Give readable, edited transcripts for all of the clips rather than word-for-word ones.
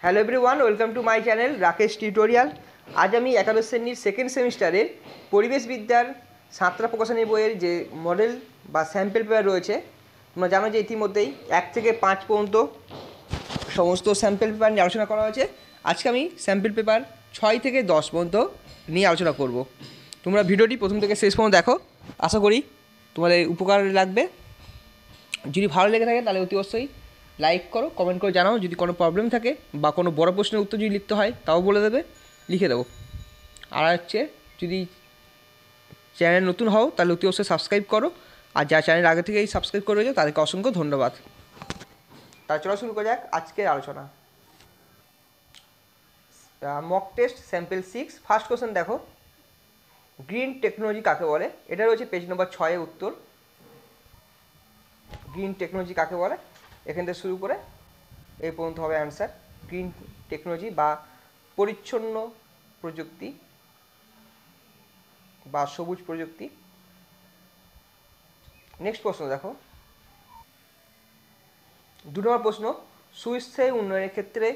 Hello everyone, welcome to my channel Rakesh tutorial. আজ আমি একাদশ শ্রেণীর সেকেন্ড সেমিস্টারের পরিবেশবিদ্যার সাঁতরা প্রকাশনী বইয়ের যে মডেল বা স্যাম্পেল পেপার রয়েছে, তোমরা জানো যে ইতিমধ্যেই 1 থেকে 5 পর্যন্ত সমস্ত স্যাম্পেল পেপার নিয়ে আলোচনা করা হয়েছে। আজকে আমি স্যাম্পেল পেপার 6 থেকে 10 পর্যন্ত নিয়ে আলোচনা করব। তোমরা ভিডিওটি প্রথম থেকে শেষ পর্যন্ত দেখো, আশা করি তোমাদের উপকার লাগবে। যদি ভালো লেগে থাকে তাহলে অতি অবশ্যই লাইক করো, কমেন্ট করে জানাও। যদি কোনো প্রবলেম থাকে বা কোনো বড় প্রশ্নের উত্তর যদি লিখতে হয় তাও বলে দেবে, লিখে দেবো। আর হচ্ছে, যদি চ্যানেল নতুন হও তাহলে অতি অবশ্যই সাবস্ক্রাইব করো, আর যা চ্যানেল আগে থেকেই সাবস্ক্রাইব করে রয়েছে তাদেরকে অসংখ্য ধন্যবাদ। তাহলে চলো শুরু করা যাক আজকের আলোচনা। Mock test sample 6, first question দেখো, গ্রিন টেকনোলজি কাকে বলে? এটা রয়েছে পেজ নম্বর 6 উত্তর। গ্রিন টেকনোলজি কাকে বলে, এখান থেকে শুরু করে এই পর্যন্ত হবে অ্যান্সার। গ্রিন টেকনোলজি বা পরিচ্ছন্ন প্রযুক্তি বা সবুজ প্রযুক্তি। নেক্সট প্রশ্ন দেখো, 2 নম্বর প্রশ্ন, সুস্থায়ী উন্নয়নের ক্ষেত্রে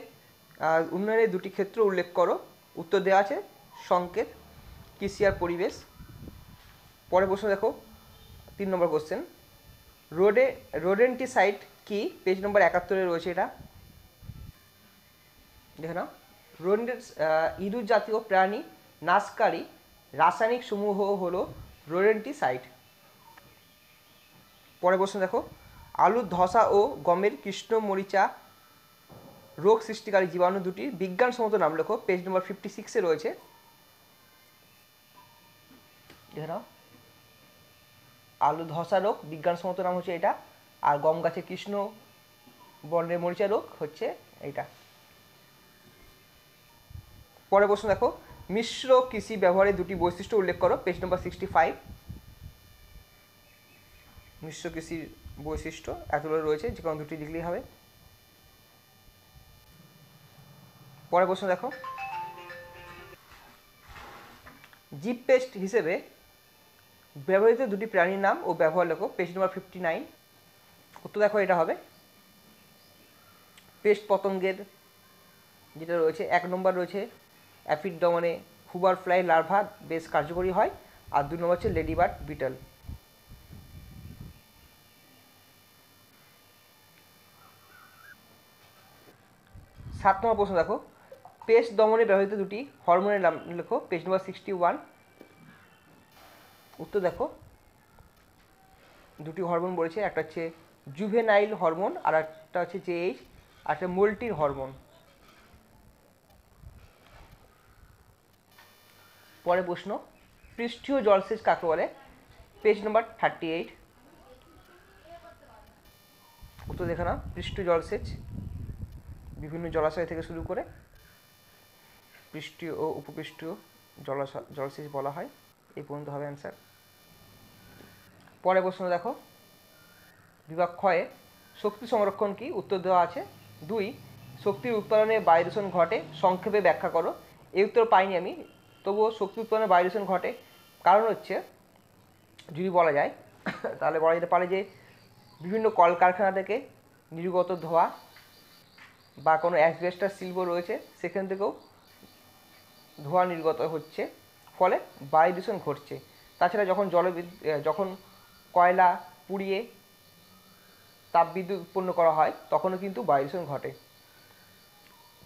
উন্নয়নের 2টি ক্ষেত্র উল্লেখ করো। উত্তর দেওয়া আছে সংকেত, কৃষি আর পরিবেশ। পরের প্রশ্ন দেখো, 3 নম্বর কোশ্চেন, রোডেন্টিসাইড কি? পেজ নম্বর 71 রয়েছে এটা, দেখে নাও। ইঁদুর জাতীয় প্রাণী নাশকারী রাসায়নিক সমূহ হলো রোডেন্টিসাইড। পরের প্রশ্ন দেখো, আলুর ধসা ও গমের কৃষ্ণ মরিচা রোগ সৃষ্টিকারী জীবাণু দুটির বিজ্ঞানসম্মত নাম লেখো। পেজ নম্বর 56 রয়েছে, দেখে নাও। আলু ধসা রোগ বিজ্ঞানসম্মত নাম হচ্ছে এটা, আর গম গাছে কৃষ্ণ বর্ণের মরিচা রোগ হচ্ছে এইটা। পরের প্রশ্ন দেখো, মিশ্র কৃষি ব্যবহারের 2টি বৈশিষ্ট্য উল্লেখ করো। পেজ নম্বর 65। মিশ্র কৃষির বৈশিষ্ট্য এতগুলো রয়েছে, যে কোনো 2টি লিখলেই হবে। পরের প্রশ্ন দেখো, জিপ পেস্ট হিসেবে ব্যবহৃত 2টি প্রাণীর নাম ও ব্যবহার লেখো। পেজ নম্বর 59। উত্তর দেখো এটা হবে পেস্ট পতঙ্গের যেটা রয়েছে 1 নম্বর রয়েছে অ্যাফিড দমনে হুবার ফ্লাই লার্ভা বেশ কার্যকরী হয়, আর 2 নম্বর হচ্ছে লেডিবার্ড বিটল। সাত নম্বর প্রশ্ন দেখো, পেস্ট দমনে ব্যবহৃত 2টি হরমোনের নাম লেখো। পেজ নম্বর 61। উত্তর দেখো, 2টি হরমোন বলেছে, একটা হচ্ছে জুভেনাইল হরমোন আর একটা হচ্ছে জেএইচ, আর একটা মোল্টির হরমোন। পরের প্রশ্ন, পৃষ্ঠীয় জলসেচ কাকে বলে? পেজ নম্বর 38। উত্তর দেখে নাও, পৃষ্ঠীয় জলসেচ বিভিন্ন জলাশয় থেকে শুরু করে পৃষ্ঠীয় ও উপপৃষ্ঠীয় জলসেচ বলা হয়। এই পর্যন্ত হবে অ্যান্সার। পরের প্রশ্ন দেখো, বিভাগ ক্ষয়ে শক্তি সংরক্ষণ কি? উত্তর দেওয়া আছে 2, শক্তির উৎপাদনে বায়ু দূষণ ঘটে, সংক্ষেপে ব্যাখ্যা করো। এই উত্তর পাইনি আমি, তবুও শক্তি উৎপাদনে বায়ু দূষণ ঘটে কারণ হচ্ছে, যদি বলা যায় তাহলে বলা যেতে পারে যে বিভিন্ন কলকারখানা থেকে নির্গত ধোঁয়া বা কোনো অ্যাসবেস্টাস শিল্প রয়েছে সেখান থেকেও ধোঁয়া নির্গত হচ্ছে, ফলে বায়ু দূষণ ঘটছে। তাছাড়া যখন কয়লা পুড়িয়ে তাপবিদ্যুৎ উৎপন্ন করা হয় তখনও কিন্তু বায়ু দূষণ ঘটে।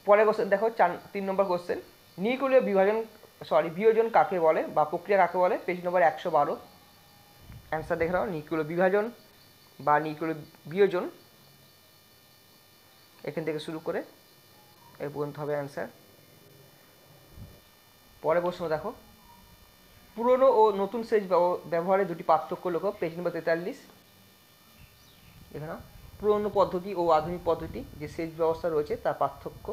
পরের কোশ্চেন দেখো, 3 নম্বর কোশ্চেন, নিউক্লিয় বিয়োজন কাকে বলে বা প্রক্রিয়া কাকে বলে? পেজ নম্বর 112। অ্যান্সার দেখে নাও, নিউক্লিয় বিভাজন বা নিউক্লিয় বিয়োজন, এখান থেকে শুরু করে এই পর্যন্ত হবে অ্যান্সার। পরের প্রশ্ন দেখো, পুরনো ও নতুন সেচ ব্যবহারের 2টি পার্থক্য লেখো। পেজ নম্বর 43। দেখে নাও, পুরনো পদ্ধতি ও আধুনিক পদ্ধতি যে সেচ ব্যবস্থা রয়েছে তার পার্থক্য।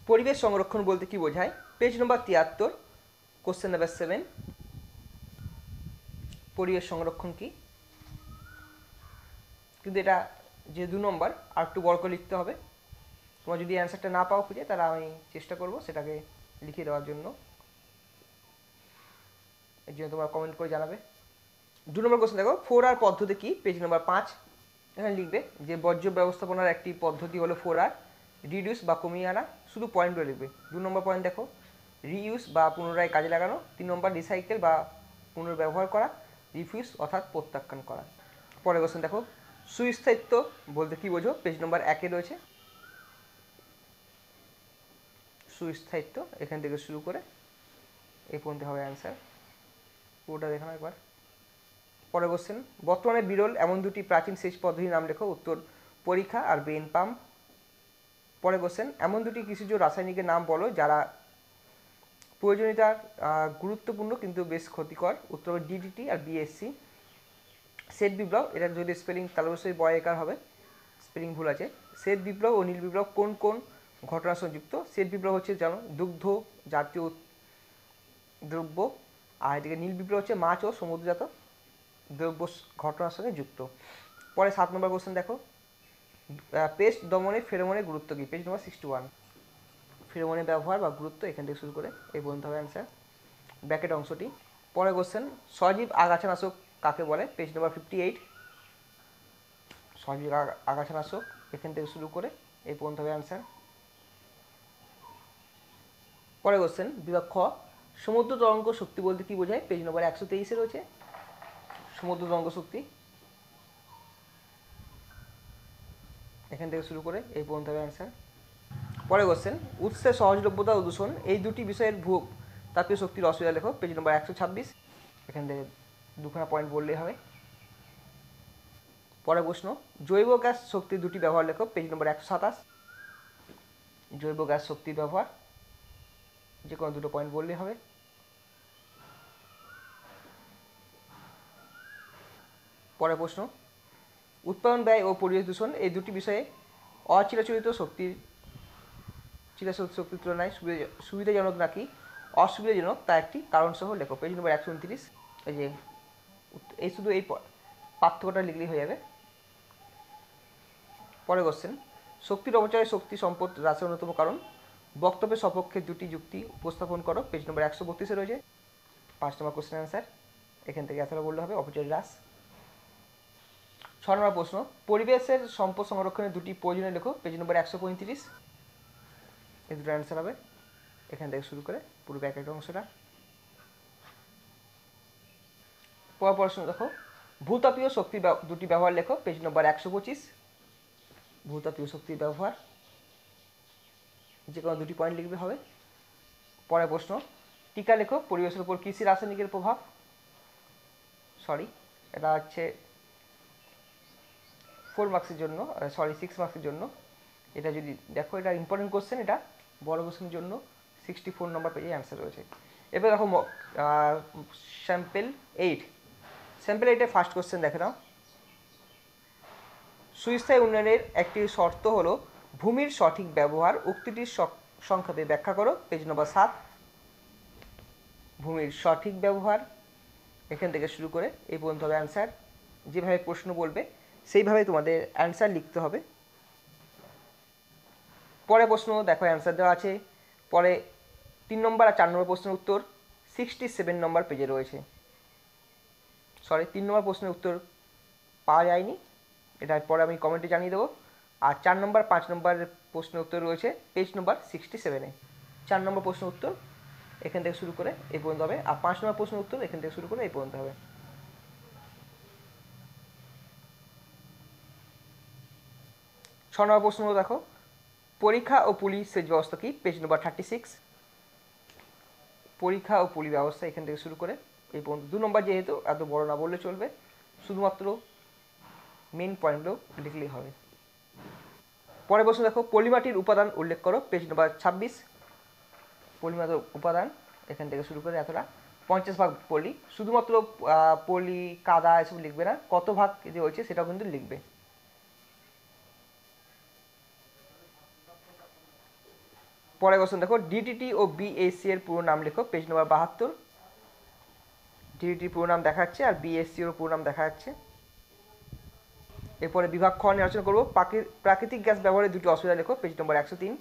পরিবেশ সংরক্ষণ বলতে কি বোঝায়? পেজ নম্বর 73, কোশ্চেন নাম্বার 7। পরিবেশ সংরক্ষণ কি? কিন্তু এটা যে 2 নম্বর আর একটু বড় করে লিখতে হবে। তোমার যদি অ্যান্সারটা না পাও খুঁজে, তাহলে আমি চেষ্টা করব সেটাকে লিখে দেওয়ার জন্য। এর জন্য তোমরা কমেন্ট করে জানাবে। 2 নম্বর কোশ্চেন দেখো, 4R পদ্ধতি কি? পেজ নম্বর 5। এখানে লিখবে যে বর্জ্য ব্যবস্থাপনার একটি পদ্ধতি হলো 4R, রিডিউস বা কমিয়ে আনা। শুধু পয়েন্টগুলো লিখবে। 2 নম্বর পয়েন্ট দেখো, রিইউজ বা পুনরায় কাজে লাগানো। 3 নম্বর রিসাইকেল বা পুনর্ব্যবহার করা। রিফিউজ অর্থাৎ প্রত্যাখ্যান করা। পরের কোশ্চেন দেখো, সুস্থায়িত্ব বলতে কি বোঝো? পেজ নম্বর 1-এ রয়েছে সুস্থায়িত্ব। এখান থেকে শুরু করে এই পর্যন্ত হবে অ্যান্সার। পুরোটা দেখানো একবার। পরের কোশ্চেন, বর্তমানে বিরল এমন 2টি প্রাচীন সেচ পদ্ধতির নাম লেখো। উত্তর পরীক্ষা আর বেইন পাম্প। পরের কোশ্চেন, এমন 2টি কৃষিজ রাসায়নিকের নাম বলো যারা প্রয়োজনীয়তা গুরুত্বপূর্ণ কিন্তু বেশ ক্ষতিকর। উত্তর হবে ডিডিটি আর বিএসসি। শ্বেত বিপ্লব, এটা যদি স্পেলিং তাহলে অবশ্যই বয়কার হবে, স্পেলিং ভুল আছে। শ্বেত বিপ্লব ও নীল বিপ্লব কোন কোন ঘটনার সঙ্গে যুক্ত? শ্বেত বিপ্লব হচ্ছে যেমন দুগ্ধ জাতীয় দ্রব্য, আর এদিকে নীল বিপ্লব হচ্ছে মাছ ও সমুদ্রজাত দ্রব্য ঘটনার সঙ্গে যুক্ত। পরে 7 নম্বর কোশ্চেন দেখো, পেস্ট দমনে ফেরোমনের গুরুত্ব কী? পেজ নম্বর 61। ফেরোমনের ব্যবহার বা গুরুত্ব এখান থেকে শুরু করে এই পর্যন্ত হবে অ্যান্সার, ব্র্যাকেট অংশটি। পরের কোশ্চেন, সজীব আগাছানাশক কাকে বলে? পেজ নম্বর 58। সজীব আগাছানাশক এখান থেকে শুরু করে এই পর্যন্ত হবে অ্যান্সার। পরের কোশ্চেন, বিভাগ খ, সমুদ্র তরঙ্গ শক্তি বলতে কি বোঝায়? পেজ নম্বর 123-এ রয়েছে সমুদ্র তরঙ্গ শক্তি। এখান থেকে শুরু করে এই পর্যন্ত হবে অ্যান্সার। পরের কোশ্চেন, উৎসের সহজলভ্যতা ও দূষণ এই 2টি বিষয়ের ভূ তাপীয় শক্তির অসুবিধা লেখো। পেজ নম্বর 126। এখান থেকে 2খানা পয়েন্ট বললেই হবে। পরের প্রশ্ন, জৈব গ্যাস শক্তির 2টি ব্যবহার লেখো। পেজ নম্বর 127। জৈব গ্যাস শক্তির ব্যবহার যে কোনো 2টো পয়েন্ট বললেই হবে। পরের প্রশ্ন, উৎপাদন ব্যয় ও পরিবেশ দূষণ এই 2টি বিষয়ে অচিরাচরিত শক্তির শক্তির তুলনায় সুবিধাজনক নাকি অসুবিধাজনক তা একটি কারণসহ লেখো। পেজ নম্বর 129। এই যে এই শুধু এই পার্থক্যটা লিখলেই হয়ে যাবে। পরের কোশ্চেন, শক্তির অপচয় শক্তি সম্পদ হ্রাসের অন্যতম কারণ। বক্তব্যের সপক্ষে 2টি যুক্তি উপস্থাপন করো। পেজ নম্বর 132-এ রয়েছে 5 নম্বর কোশ্চেন অ্যান্সার। এখান থেকে এতটা বললে হবে, অপচয় হ্রাস। 6 নম্বর প্রশ্ন, পরিবেশের সম্পদ সংরক্ষণের 2টি প্রয়োজনীয় লেখো। পেজ নম্বর 135। এই 2টো অ্যান্সার হবে। এখান থেকে শুরু করে পুরো ব্র্যাকেট অংশটা। পরের প্রশ্ন দেখো, ভূতাপীয় শক্তির 2টি ব্যবহার লেখো। পেজ নম্বর 125। ভূতাপীয় শক্তির ব্যবহার যে কোনো 2টি পয়েন্ট লিখবে হবে। পরের প্রশ্ন, টিকা লেখো, পরিবেশের উপর কৃষি রাসায়নিকের প্রভাব। এটা হচ্ছে 4 মার্কসের জন্য, 6 মার্কসের জন্য। এটা যদি দেখো, এটা ইম্পর্টেন্ট কোশ্চেন, এটা বড় কোশ্চেনের জন্য 64 নম্বর পেজে অ্যান্সার রয়েছে। এবার দেখো স্যাম্পেল 8। স্যাম্পেল 8-এর ফার্স্ট কোশ্চেন দেখে নাও। সুস্থায়ী উন্নয়নের একটি শর্ত হলো ভূমির সঠিক ব্যবহার। উক্তিটির সংক্ষেপে ব্যাখ্যা করো। পেজ নম্বর 7। ভূমির সঠিক ব্যবহার এখান থেকে শুরু করে এই পর্যন্ত হবে অ্যান্সার। যেভাবে প্রশ্ন বলবে সেইভাবে তোমাদের অ্যান্সার লিখতে হবে। পরে প্রশ্ন দেখো অ্যান্সার দেওয়া আছে। পরে 3 নম্বর আর 4 নম্বর প্রশ্নের উত্তর 67 নম্বর পেজে রয়েছে। 3 নম্বর প্রশ্নের উত্তর পাওয়া যায়নি, এটা পরে আমি কমেন্টে জানিয়ে দেবো। আর 4 নম্বর 5 নম্বর প্রশ্নের উত্তর রয়েছে পেজ নম্বর 67-এ। 4 নম্বর প্রশ্নের উত্তর এখান থেকে শুরু করে এই পর্যন্ত হবে, আর 5 নম্বর প্রশ্নের উত্তর এখান থেকে শুরু করে এই পর্যন্ত হবে। 6 নম্বর প্রশ্ন দেখো, পরীক্ষা ও পুলি সেচ ব্যবস্থা কি? পেজ নম্বর 36। পরীক্ষা ও পুলি ব্যবস্থা এখান থেকে শুরু করে এই পর্যন্ত। 2 নম্বর যেহেতু এত বড় না বললে চলবে, শুধুমাত্র মেন পয়েন্টগুলো লিখলেই হবে। পরের প্রশ্ন দেখো, পলিমাটির উপাদান উল্লেখ করো। পেজ নম্বর 26। পলিমাটির উপাদান এখান থেকে শুরু করে এতটা 50 ভাগ পলি। শুধুমাত্র পলি কাদা এসব লিখবে না, কত ভাগ যে হয়েছে সেটাও কিন্তু লিখবে। পরের কোশ্চেন দেখো, ডিটিটি ও বিএসসি এর পুরো নাম লেখো, পেজ নম্বর 72। ডিটিটির পুরো নাম দেখা যাচ্ছে আর বিএসসি এর পুরো নাম দেখা যাচ্ছে। এরপরে বিভাগ খ নিয়ে আলোচনা করবো, প্রাকৃতিক গ্যাস ব্যবহারের দুটি অসুবিধা লেখো, পেজ নম্বর 103।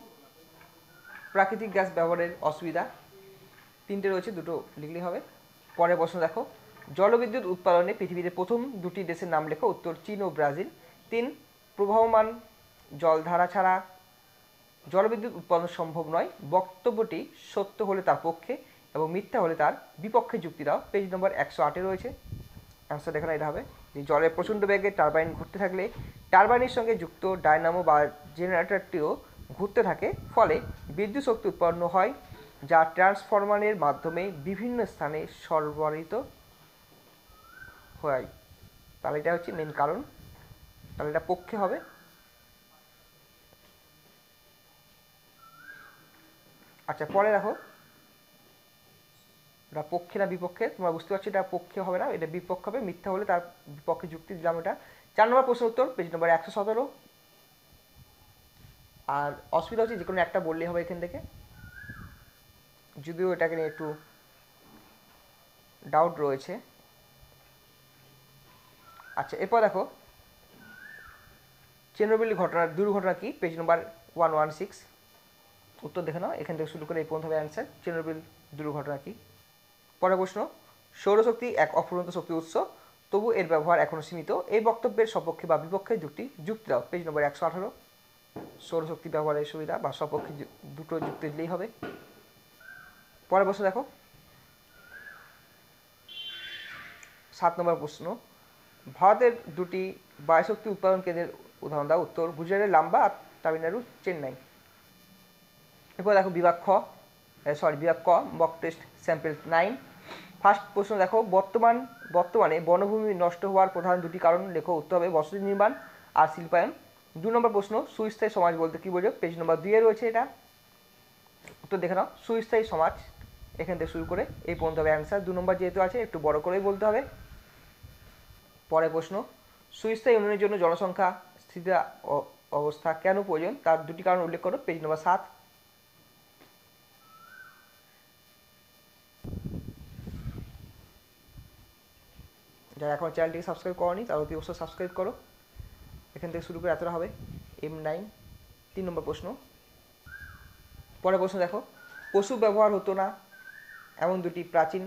প্রাকৃতিক গ্যাস ব্যবহারের অসুবিধা তিনটে রয়েছে, দুটো লিখলেই হবে। পরের প্রশ্ন দেখো, জলবিদ্যুৎ উৎপাদনে পৃথিবীতে প্রথম দুটি দেশের নাম লেখো, উত্তর চীন ও ব্রাজিল। 3, প্রবাহমান জলধারা ছাড়া জলবিদ্যুৎ উৎপাদন সম্ভব নয়, বক্তব্যটি সত্য হলে তার পক্ষে এবং মিথ্যা হলে তার বিপক্ষে যুক্তি দাও, পেজ নম্বর 108-এ রয়েছে। অ্যান্সার দেখো না, এটা হবে যে জলের প্রচণ্ড বেগে টারবাইন ঘুরতে থাকলে টারবাইনের সঙ্গে যুক্ত ডায়নামো বা জেনারেটরটিও ঘুরতে থাকে, ফলে বিদ্যুৎ শক্তি উৎপন্ন হয় যা ট্রান্সফরমারের মাধ্যমে বিভিন্ন স্থানে সরবরাহিত হয়। তাহলে এটা হচ্ছে মেন কারণ, তাহলে এটা পক্ষে হবে। আচ্ছা, পরে দেখো, এটা পক্ষে না বিপক্ষে, তোমরা বুঝতে পারছো এটা পক্ষে হবে না, এটা বিপক্ষ হবে, মিথ্যা হলে তার বিপক্ষে যুক্তি দিলাম এটা। 4 নম্বর প্রশ্ন উত্তর, পেজ নম্বর 117। আর অসুবিধা হচ্ছে যে কোনো একটা বললেই হবে এখান থেকে, যদিও এটাকে নিয়ে একটু ডাউট রয়েছে। আচ্ছা, এরপর দেখো, চেরনোবিল দুর্ঘটনা কি, পেজ নম্বর 116। উত্তর দেখে নাও, এখান থেকে শুরু করে এই পর্যন্ত হবে অ্যান্সার, চেরনোবিল দুর্ঘটনা কি। পরের প্রশ্ন, সৌরশক্তি এক অফুরন্ত শক্তি উৎস, তবু এর ব্যবহার এখনও সীমিত, এই বক্তব্যের সপক্ষে বা বিপক্ষে যুক্তি দাও, পেজ নম্বর 118। সৌরশক্তি ব্যবহারের সুবিধা বা সপক্ষে দুটো যুক্তি দিলেই হবে। পরের প্রশ্ন দেখো, 7 নম্বর প্রশ্ন, ভারতের দুটি বায়ুশক্তি উৎপাদন কেন্দ্রের উদাহরণ দাও, উত্তর গুজরাটের লাম্বা আর তামিলনাড়ু চেন্নাই। এরপর দেখো বিভাগ ক, মক টেস্ট স্যাম্পল 9। ফার্স্ট প্রশ্ন দেখো, বর্তমানে বনভূমি নষ্ট হওয়ার প্রধান দুটি কারণ লেখো, উত্তর হবে বসতি নির্মাণ আর শিল্পায়ন। 2 নম্বর প্রশ্ন, সুস্থায়ী সমাজ বলতে কি বোঝো, পেজ নম্বর 2-এ রয়েছে এটা। উত্তর দেখে নাও, সুস্থায়ী সমাজ, এখান থেকে শুরু করে এই পর্যন্ত হবে অ্যান্সার। 2 নম্বর যেহেতু আছে একটু বড় করেই বলতে হবে। পরের প্রশ্ন, সুস্থায়ী উন্নয়নের জন্য জনসংখ্যা স্থির অবস্থা কেন প্রয়োজন, তার দুটি কারণ উল্লেখ করো, পেজ নম্বর 7। যারা এখন চ্যানেলটিকে সাবস্ক্রাইব করোনি তারা অতি অবশ্যই সাবস্ক্রাইব করো, এখান থেকে শুরু করে এতটা হবে M9। 3 নম্বর প্রশ্ন। পরের প্রশ্ন দেখো, পশু ব্যবহার হতো না এমন দুটি প্রাচীন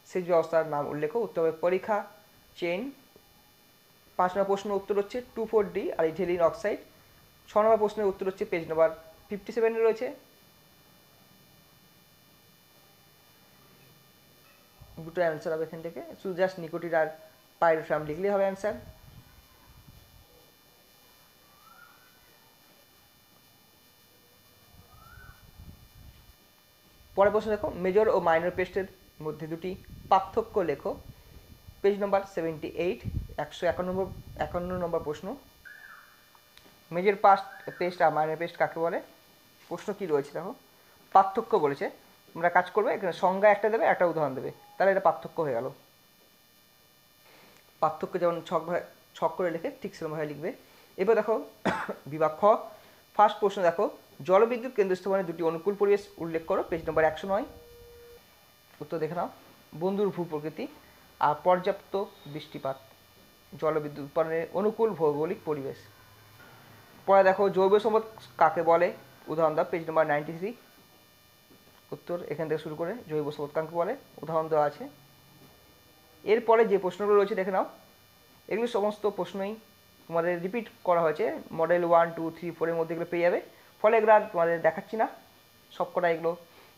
সেচ ব্যবস্থার নাম উল্লেখ, উত্তর হবে পরীক্ষা চেইন। 5 নম্বর প্রশ্ন উত্তর হচ্ছে 2,4-D আর ইথিলিন অক্সাইড। 6 নম্বর প্রশ্নের উত্তর হচ্ছে পেজ নম্বর 57-এ রয়েছে। দুটো অ্যান্সার হবে এখান থেকে, শুধু জাস্ট নিকোটিন আর পাইরোফ্রাম লিখলেই হবে অ্যান্সার। পরের প্রশ্ন দেখো, মেজর ও মাইনর পেস্টের মধ্যে দুটি পার্থক্য লেখো, পেজ নম্বর 78। 151 নম্বর প্রশ্ন, মেজর পেস্ট আর মাইনর পেস্ট কাকে বলে, প্রশ্ন কি রয়েছে দেখো, পার্থক্য বলেছে, তোমরা কাজ করবে এখানে সংজ্ঞা একটা দেবে, একটা উদাহরণ দেবে, তাহলে এটা পার্থক্য হয়ে গেল। পার্থক্য যেমন ছক করে লিখে ঠিক সেরকমভাবে লিখবে। এবার দেখো বিভাগ খ, ফার্স্ট প্রশ্ন দেখো, জলবিদ্যুৎ কেন্দ্র স্থাপনের দুটি অনুকূল পরিবেশ উল্লেখ করো, পেজ নম্বর 109। উত্তর দেখে নাও, বন্ধুর ভূপ্রকৃতি আর পর্যাপ্ত বৃষ্টিপাত জলবিদ্যুৎ উৎপাদনের অনুকূল ভৌগোলিক পরিবেশ। পরে দেখো, জৈব সম্পদ কাকে বলে, উদাহরণ দাও, পেজ নম্বর 93। উত্তর এখান থেকে শুরু করে জৈব সম্পদ কাকে বলে উদাহরণ দেওয়া আছে। এরপরে যে প্রশ্নগুলো রয়েছে দেখে নাও, এগুলো সমস্ত প্রশ্নই তোমাদের রিপিট করা হয়েছে, মডেল 1, 2, 3, 4-এর মধ্যে এগুলো পেয়ে যাবে, ফলে এগুলো আর তোমাদের দেখাচ্ছি না, সবকটা এগুলো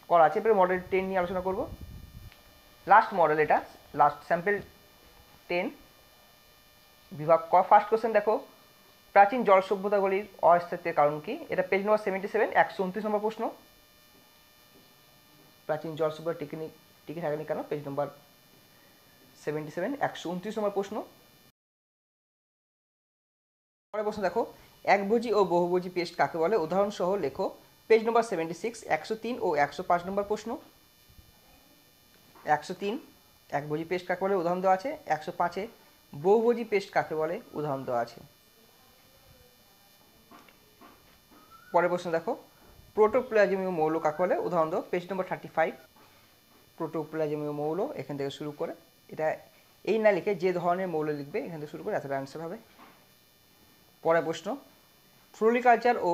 করা আছে। এবারে মডেল 10 নিয়ে আলোচনা করব, লাস্ট মডেল, এটা লাস্ট স্যাম্পল 10, বিভাগ ক। ফার্স্ট কোশ্চেন দেখো, প্রাচীন জল সভ্যতাগুলির অস্তিত্বের কারণ কি, এটা পেজ নম্বর 77, 129 নম্বর প্রশ্ন। প্রাচীন জল সভ্যতা টিকে থাকেনি কেন, পেজ নম্বর 77, 129 নম্বর প্রশ্ন। পরের প্রশ্ন দেখো, একভোজী ও বহুভোজী পেস্ট কাকে বলে, উদাহরণ সহ লেখো, পেজ নম্বর 76, 103 ও 105 নম্বর প্রশ্ন। 103 একভোজী পেস্ট কাকে বলে উদাহরণ দেওয়া আছে, 105-এ বহুভোজী পেস্ট কাকে বলে উদাহরণ দেওয়া আছে। পরের প্রশ্ন দেখো, প্রোটোপ্লাজমীয় মৌল কাকে বলে? উদাহরণ দাও, পেজ নম্বর 35। প্রোটোপ্লাজমীয় মৌল এখান থেকে শুরু করে, এটা এই না লিখে যে ধরনের মৌল লিখবে এখান থেকে শুরু করে এতটা অ্যান্সার হবে। পরের প্রশ্ন, ফ্লোরিকালচার ও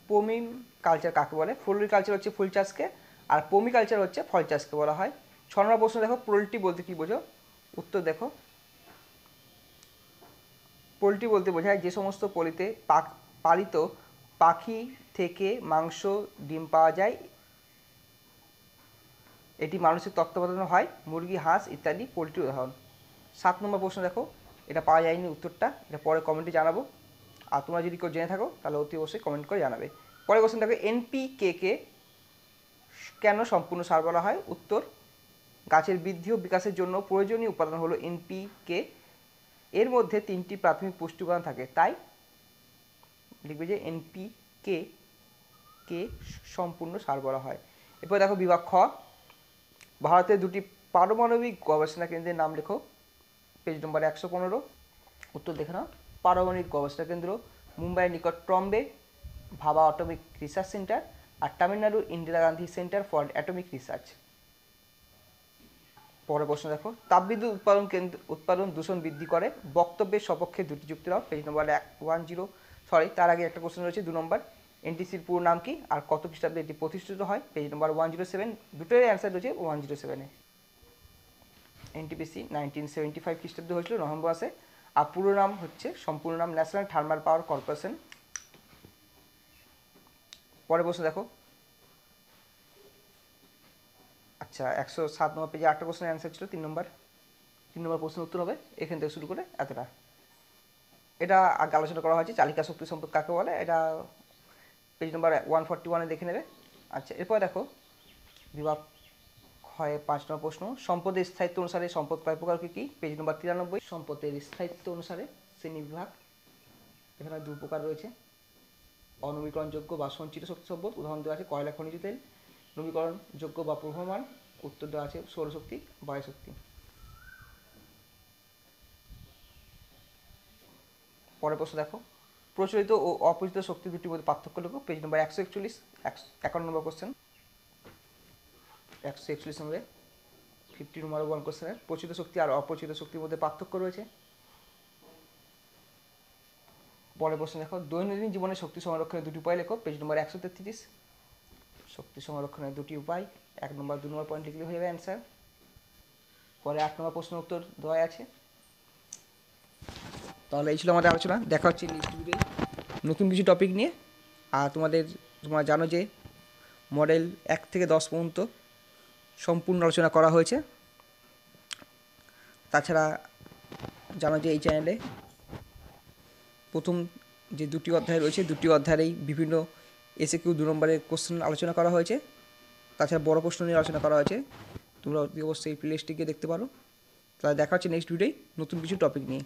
পোমি কালচার কাকে বলে? ফ্লোরিকালচার হচ্ছে ফুল চাষকে, আর পোমি কালচার হচ্ছে ফল চাষকে বলা হয়। 6 নম্বর প্রশ্ন দেখো, পোলট্রি বলতে কী বোঝো? উত্তর দেখো, পোলট্রি বলতে বোঝায় যে সমস্ত পলিতে পালিত পাখি থেকে মাংস, ডিম পাওয়া যায়, এটি মানুষের তত্ত্বাবধানে হয়। মুরগি, হাঁস ইত্যাদি পোলট্রি উদাহরণ। 7 নম্বর প্রশ্ন দেখো, এটা পাওয়া যায়নি উত্তরটা, এটা পরে কমেন্টে জানাবো, আর তোমরা যদি কেউ জেনে থাকো তাহলে অতি অবশ্যই কমেন্ট করে জানাবে। পরের কোশ্চেন দেখো, NPK কে কেন সম্পূর্ণ সার বলা হয়? উত্তর, গাছের বৃদ্ধি ও বিকাশের জন্য প্রয়োজনীয় উপাদান হলো NPK। এর মধ্যে 3টি প্রাথমিক পুষ্টি উপাদান থাকে, তাই লিখবে যে NPK কে সম্পূর্ণ সার বলা হয়। এরপর দেখো বিভাগ খ, ভারতের 2টি পারমাণবিক গবেষণা কেন্দ্রের নাম লেখো। পেজ নম্বর 115। উত্তর দেখে নাও, পারমাণবিক গবেষণা কেন্দ্র মুম্বাইয়ের নিকট ট্রম্বে ভাবা অ্যাটমিক রিসার্চ সেন্টার, আর তামিলনাড়ুর Indira Gandhi centre for atomic research. পরের প্রশ্ন দেখো, তাপবিদ্যুৎ উৎপাদন দূষণ বৃদ্ধি করে, বক্তব্যের সপক্ষে 2টি যুক্তি দাও। পেজ নম্বর 10, তার আগে একটা কোশ্চেন রয়েছে 2 নম্বর, NTCর পুরো নাম কি আর কত খ্রিস্টাব্দে এটি প্রতিষ্ঠিত হয়? পেজ নম্বর 107, দুটোর অ্যান্সার রয়েছে 107-এ। NTPC 1975 খ্রিস্টাব্দে হয়েছিল নভেম্বর মাসে, আর পুরো নাম হচ্ছে, সম্পূর্ণ নাম ন্যাশনাল থার্মাল পাওয়ার কর্পোরেশন। পরের প্রশ্ন দেখো, আচ্ছা 107 নম্বর পেজে 8টা কোশ্চেনের অ্যান্সার ছিল 3 নম্বর প্রশ্নের উত্তর হবে এখান থেকে শুরু করে এতটা। এটা আগে আলোচনা করা হয়েছে, চালিকা শক্তি সম্পদ কাকে বলে, এটা পেজ নম্বর 141-এ দেখে নেবে। আচ্ছা এরপর দেখো বিভাগ ক্ষয়ে 5 নম্বর প্রশ্ন, সম্পদের স্থায়িত্ব অনুসারে সম্পদ কয় প্রকার কী? পেজ নম্বর 93। সম্পদের স্থায়িত্ব অনুসারে শ্রেণী বিভাগ, এখানে 2 প্রকার রয়েছে, অনবীকরণযোগ্য বা সঞ্চিত শক্তি সম্পদ, উদাহরণ দেওয়া আছে কয়লা, খনিজ তেল। নবীকরণযোগ্য বা প্রবহমান, উত্তর দেওয়া আছে সৌরশক্তি, বায়ুশক্তি। পরের প্রশ্ন দেখো, প্রচলিত ও অপ্রচলিত শক্তি দুটির মধ্যে পার্থক্য লেখো। পেজ নম্বর 141, 51 নম্বর কোশ্চেন। 141 নম্বরে 50 নম্বর 1 কোশ্চেনের প্রচলিত শক্তি আর অপ্রচলিত শক্তির মধ্যে পার্থক্য রয়েছে। পরের প্রশ্ন দেখো, দৈনন্দিন জীবনে শক্তি সংরক্ষণের 2টি উপায় লেখো। পেজ নম্বর 133। শক্তি সংরক্ষণের 2টি উপায়, 1 নম্বর 2 নম্বর পয়েন্ট লিখলে হয়ে যাবে অ্যান্সার। পরে 8 নম্বর প্রশ্নের উত্তর দেওয়া আছে। তাহলে এই ছিল আমাদের আলোচনা, দেখা হচ্ছে নেক্সট ভিডিও নতুন কিছু টপিক নিয়ে। আর তোমরা জানো যে মডেল 1 থেকে 10 পর্যন্ত সম্পূর্ণ আলোচনা করা হয়েছে। তাছাড়া জানো যে এই চ্যানেলে প্রথম যে 2টি অধ্যায় রয়েছে, 2টি অধ্যায়েই বিভিন্ন SAQ 2 নম্বরের কোশ্চেন আলোচনা করা হয়েছে। তাছাড়া বড় প্রশ্ন নিয়ে আলোচনা করা হয়েছে, তোমরা অবশ্যই এই প্লেলিস্টে গিয়ে দেখতে পারো। তাহলে দেখা হচ্ছে নেক্সট ভিডিওয় নতুন কিছু টপিক নিয়ে।